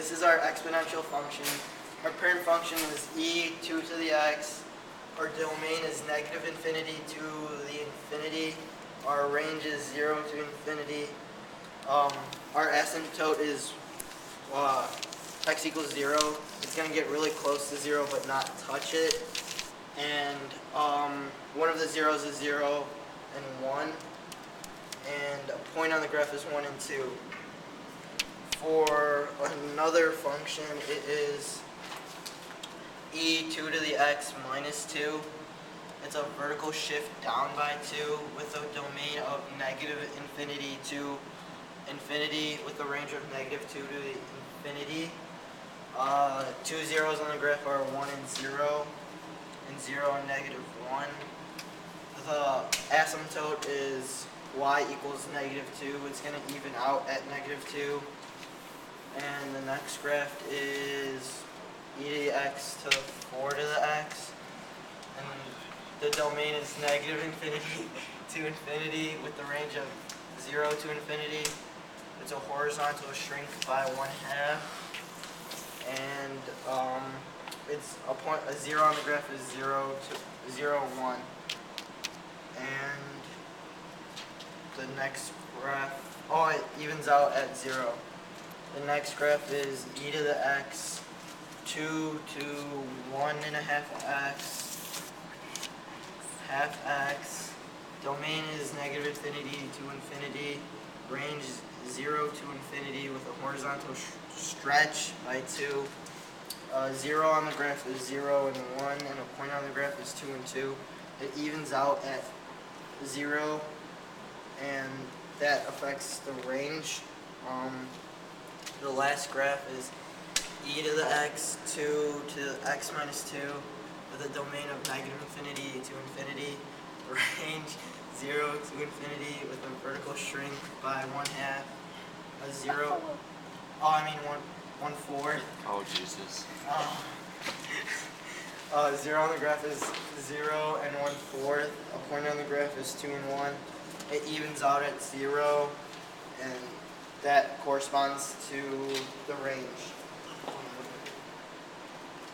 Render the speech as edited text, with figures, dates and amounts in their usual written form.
this is our exponential function. Our parent function is e 2 to the x. Our domain is negative infinity to the infinity. Our range is 0 to infinity. Our asymptote is x equals 0. It's going to get really close to 0 but not touch it. And one of the zeros is 0 and 1. And a point on the graph is 1 and 2. For another function, it is e 2 to the x minus 2. It's a vertical shift down by 2 with a domain of negative infinity to infinity with a range of negative 2 to the infinity. Two zeros on the graph are 1 and 0, and 0 and negative 1. The asymptote is y equals negative 2. It's going to even out at negative 2. And the next graph is e to the x to 4 to the x. And the domain is negative infinity to infinity with the range of 0 to infinity. It's a horizontal shrink by 1/2. And it's a 0 on the graph is 0 to 0, 1. And the next graph, it evens out at 0. The next graph is e to the x 2 to 1.5x, half x. Domain is negative infinity to infinity. Range is 0 to infinity with a horizontal stretch by 2. 0 on the graph is 0 and 1, and a point on the graph is 2 and 2. It evens out at 0, and that affects the range. The last graph is e to the x 2 to the x minus 2 with a domain of negative infinity to infinity. Range 0 to infinity with a vertical shrink by 1/2. A 0. 1/4. Oh, Jesus. 0 on the graph is 0 and 1/4. A point on the graph is 2 and 1. It evens out at 0, and that corresponds to the range.